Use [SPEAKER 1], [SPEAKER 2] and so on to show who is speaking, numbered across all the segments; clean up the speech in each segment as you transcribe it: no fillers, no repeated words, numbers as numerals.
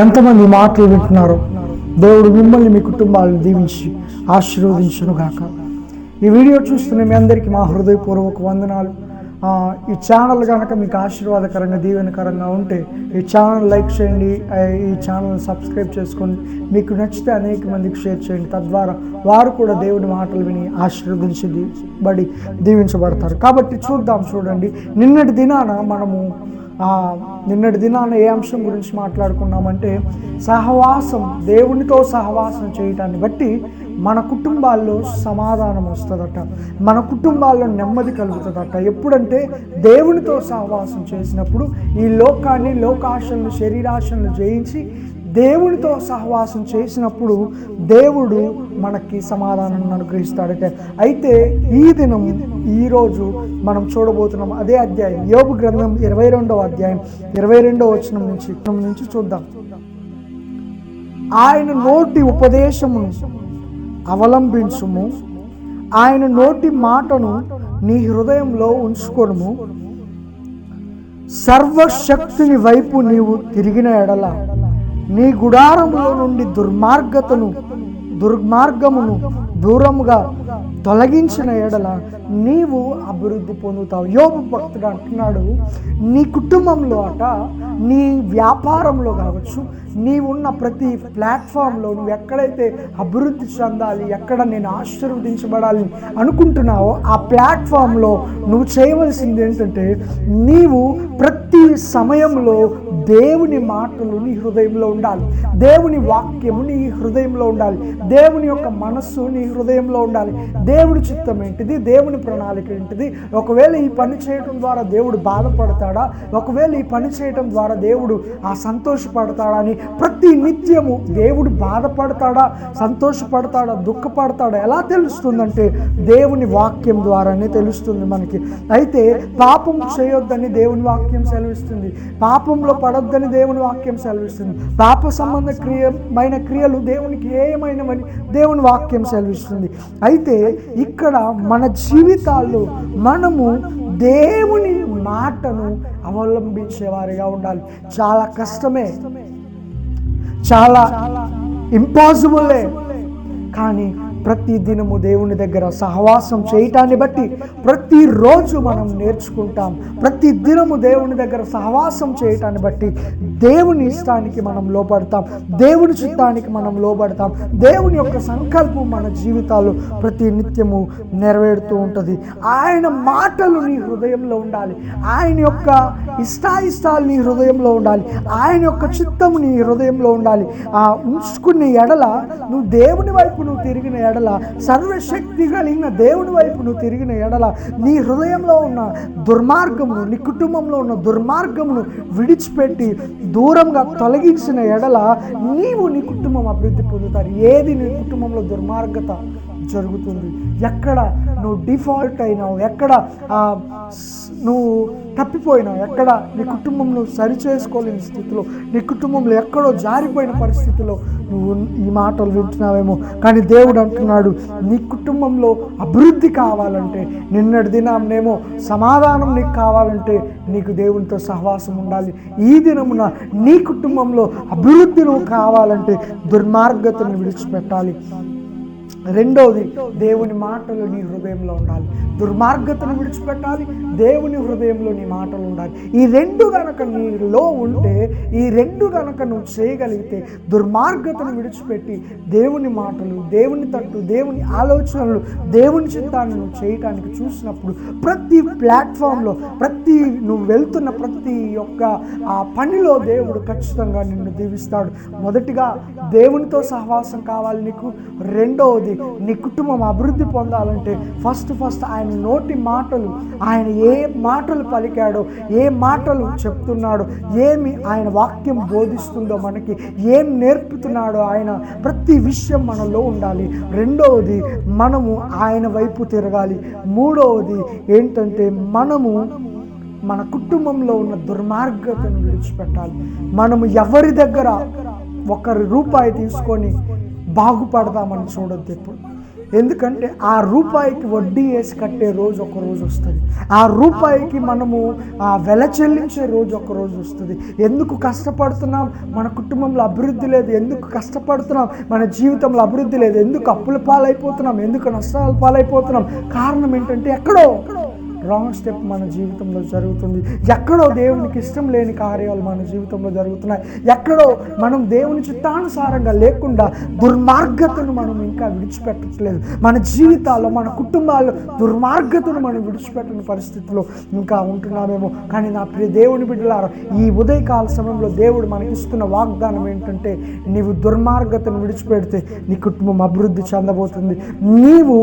[SPEAKER 1] ఎంతమంది మాటలు వింటున్నారో దేవుడు మిమ్మల్ని మీ కుటుంబాలను దీవించి ఆశీర్వదించునుగాక. ఈ వీడియో చూస్తున్న మీ అందరికీ మా హృదయపూర్వక వందనాలు. ఈ ఛానల్ కనుక మీకు ఆశీర్వాదకరంగా దీవెనకరంగా ఉంటే ఈ ఛానల్ లైక్ చేయండి, ఈ ఛానల్ సబ్స్క్రైబ్ చేసుకోండి. మీకు నచ్చితే అనేక మందికి షేర్ చేయండి, తద్వారా వారు కూడా దేవుని మాటలు విని దీవించబడతారు. కాబట్టి చూడండి, నిన్నటి దినాన ఏ అంశం గురించి మాట్లాడుకున్నామంటే సహవాసం, దేవునితో సహవాసం చేయటాన్ని బట్టి మన కుటుంబాల్లో సమాధానం వస్తుందట, మన కుటుంబాల్లో నెమ్మది కలుగుతుందట. ఎప్పుడంటే దేవునితో సహవాసం చేసినప్పుడు ఈ లోకాన్ని, లోకాశలను, శరీరాశలను జయించి దేవునితో సహవాసం చేసినప్పుడు దేవుడు మనకి సమాధానం అనుగ్రహిస్తాడట. అయితే ఈరోజు మనం చూడబోతున్నాం అదే అధ్యాయం, యోబు గ్రంథం 22వ అధ్యాయం 22వ వచనం నుంచి చూద్దాం. ఆయన నోటి ఉపదేశమును అవలంబించుము, ఆయన నోటి మాటను నీ హృదయంలో ఉంచుకొనుము. సర్వశక్తుని వైపు నీవు తిరిగిన ఎడల నీ గుడారములో నుండి దుర్మార్గమును దూరముగా తొలగించిన ఎడల నీవు అభివృద్ధి పొందుతావు. యోబు భక్తుడు అంటున్నాడు, నీ కుటుంబంలో నీ వ్యాపారంలో కావచ్చు, నీవున్న ప్రతి ప్లాట్ఫామ్లో నువ్వు ఎక్కడైతే అభివృద్ధి చెందాలి, ఎక్కడ నేను ఆశీర్వదించబడాలి అనుకుంటున్నావో ఆ ప్లాట్ఫామ్లో నువ్వు చేయవలసింది ఏంటంటే, నీవు ప్రతి సమయంలో దేవుని మాటలు నీ హృదయంలో ఉండాలి, దేవుని వాక్యము నీ హృదయంలో ఉండాలి, దేవుని యొక్క మనస్సు నీ హృదయంలో ఉండాలి. దేవుడి చిత్తం ఏంటిది, దేవుని ప్రణాళిక ఏంటిది, ఒకవేళ ఈ పని చేయడం ద్వారా దేవుడు బాధపడతాడా, ఒకవేళ ఈ పని చేయడం ద్వారా దేవుడు సంతోషపడతాడా అని ప్రతి నిత్యము దేవుడు బాధపడతాడా, సంతోషపడతాడా, దుఃఖపడతాడా ఎలా తెలుస్తుందంటే దేవుని వాక్యం ద్వారానే తెలుస్తుంది మనకి. అయితే పాపం చేయొద్దని దేవుని వాక్యం సెలవిస్తుంది, పాపంలో పడొద్దని దేవుని వాక్యం సెలవిస్తుంది, పాప సంబంధమైన క్రియలు దేవునికి ఏమైనవని దేవుని వాక్యం సెలవిస్తుంది. అయితే ఇక్కడ మన జీవితాల్లో మనము దేవుని మాటను అవలంబించేవారిగా ఉండాలి. చాలా కష్టమే, చాలా ఇంపాసిబులే, కానీ ప్రతి దినము దేవుని దగ్గర సహవాసం చేయటాన్ని బట్టి ప్రతిరోజు మనం నేర్చుకుంటాం. ప్రతి దినము దేవుని దగ్గర సహవాసం చేయటాన్ని బట్టి దేవుని ఇష్టానికి మనం లోబడతాం, దేవుని చిత్తానికి మనం లోబడతాం. దేవుని యొక్క సంకల్పం మన జీవితాల్లో ప్రతి నిత్యము నెరవేరుతూ ఉంటుంది. ఆయన మాటలు నీ హృదయంలో ఉండాలి, ఆయన యొక్క ఇష్టాయిష్టాలు నీ హృదయంలో ఉండాలి, ఆయన యొక్క చిత్తము నీ హృదయంలో ఉండాలి. ఉంచుకునే ఎడల నువ్వు దేవుని వైపు నువ్వు తిరిగిన ఎడల, సర్వశక్తి కలిగిన దేవుని వైపు నువ్వు తిరిగిన ఎడల, నీ హృదయంలో ఉన్న దుర్మార్గమును, నీ కుటుంబంలో ఉన్న దుర్మార్గమును విడిచిపెట్టి దూరంగా తొలగించిన ఎడల నీవు, నీ కుటుంబం అభివృద్ధి పొందుతారు. ఏది నీ కుటుంబంలో దుర్మార్గత జరుగుతుంది, ఎక్కడ నువ్వు డిఫాల్ట్ అయినావు, ఎక్కడ నువ్వు తప్పిపోయినావు, ఎక్కడ నీ కుటుంబం నువ్వు సరి చేసుకోలేని స్థితిలో, నీ కుటుంబంలో ఎక్కడో జారిపోయిన పరిస్థితిలో నువ్వు ఈ మాటలు వింటున్నావేమో. కానీ దేవుడు అంటున్నాడు, నీ కుటుంబంలో అభివృద్ధి కావాలంటే, నిన్నటి దినాన్నేమో సమాధానం నీకు కావాలంటే నీకు దేవునితో సహవాసం ఉండాలి. ఈ దినమున నీ కుటుంబంలో అభివృద్ధి నువ్వు కావాలంటే దుర్మార్గతను విడిచిపెట్టాలి. రెండవది, దేవుని మాటలు నీ హృదయంలో ఉండాలి. దుర్మార్గతను విడిచిపెట్టాలి, దేవుని హృదయంలో నీ మాటలు ఉండాలి. ఈ రెండు గనక నీలో ఉంటే, ఈ రెండు గనక నువ్వు చేయగలిగితే, దుర్మార్గతను విడిచిపెట్టి దేవుని మాటలు, దేవుని తట్టు, దేవుని ఆలోచనలు, దేవుని చిత్తాన్ని నువ్వు చేయటానికి చూసినప్పుడు ప్రతి ప్లాట్ఫామ్లో, నువ్వు వెళ్తున్న ప్రతి ఒక్క పనిలో దేవుడు ఖచ్చితంగా నిన్ను దీవిస్తాడు. మొదటిగా దేవునితో సహవాసం కావాలి నీకు. రెండవది, నీ కుటుంబం అభివృద్ధి పొందాలంటే ఫస్ట్ ఆయన నోటి మాటలు, ఆయన ఏ మాటలు పలికాడో, ఏ మాటలు చెప్తున్నాడో, ఏమి ఆయన వాక్యం బోధిస్తుందో, మనకి ఏం నేర్పుతున్నాడో, ఆయన ప్రతి విషయం మనలో ఉండాలి. రెండవది, మనము ఆయన వైపు తిరగాలి. మూడవది ఏంటంటే, మనము మన కుటుంబంలో ఉన్న దుర్మార్గతను విడిచిపెట్టాలి. మనము ఎవరి దగ్గర ఒకరి రూపాయి తీసుకొని బాగుపడదామని చూడొద్దు. ఎందుకంటే ఆ రూపాయికి వడ్డీ వేసి కట్టే రోజు ఒక రోజు వస్తుంది. ఆ రూపాయికి మనము వెల చెల్లించే రోజు ఒక రోజు వస్తుంది. ఎందుకు కష్టపడుతున్నాం, మన కుటుంబంలో అభివృద్ధి లేదు, ఎందుకు కష్టపడుతున్నాం, మన జీవితంలో అభివృద్ధి లేదు, ఎందుకు అప్పుల పాలైపోతున్నాం, ఎందుకు నష్టాల పాలైపోతున్నాం, కారణం ఏంటంటే ఎక్కడో రాంగ్ స్టెప్ మన జీవితంలో జరుగుతుంది. ఎక్కడో దేవునికి ఇష్టం లేని కార్యాలు మన జీవితంలో జరుగుతున్నాయి. ఎక్కడో మనం దేవుని చిత్తానుసారంగా లేకుండా దుర్మార్గతను మనం ఇంకా విడిచిపెట్టట్లేదు. మన జీవితాల్లో, మన కుటుంబాల్లో దుర్మార్గతను మనం విడిచిపెట్టని పరిస్థితిలో ఇంకా ఉంటున్నామేమో. కానీ నా ప్రియ దేవుని బిడ్డలారా, ఈ ఉదయకాల సమయంలో దేవుడు మనకిస్తున్న వాగ్దానం ఏంటంటే, నీవు దుర్మార్గతను విడిచిపెడితే నీ కుటుంబం అభివృద్ధి చెందబోతుంది. నీవు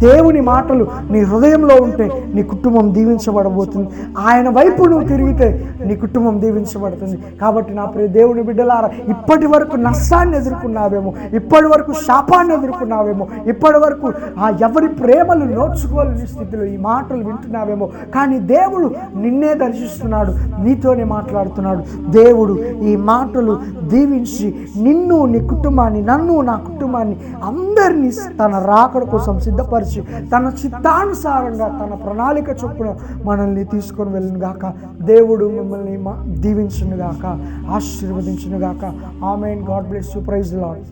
[SPEAKER 1] దేవుని మాటలు నీ హృదయంలో ఉంటే నీ కుటుంబం దీవించబడబోతుంది. ఆయన వైపు నువ్వు తిరిగితే నీ కుటుంబం దీవించబడుతుంది. కాబట్టి నా ప్రియ దేవుని బిడ్డలారా, ఇప్పటి వరకు నష్టాన్ని ఎదుర్కొన్నావేమో, ఇప్పటి వరకు శాపాన్ని ఎదుర్కొన్నావేమో, ఇప్పటి వరకు ఎవరి ప్రేమలు నోచుకోలేని స్థితిలో ఈ మాటలు వింటున్నావేమో. కానీ దేవుడు నిన్నే దర్శిస్తున్నాడు, నీతోనే మాట్లాడుతున్నాడు. దేవుడు ఈ మాటలు దీవించి నిన్ను, నీ కుటుంబాన్ని, నన్ను, నా కుటుంబాన్ని, అందరినీ తన రాకడ కోసం సిద్ధపరిచి తన చిత్తానుసారంగా తన ప్రణాళిక చొప్పున మనల్ని తీసుకొని వెళ్ళును గాక. దేవుడు మిమ్మల్ని దీవించును గాక, ఆశీర్వదించును గాక. Amen. God bless you. Praise the lord.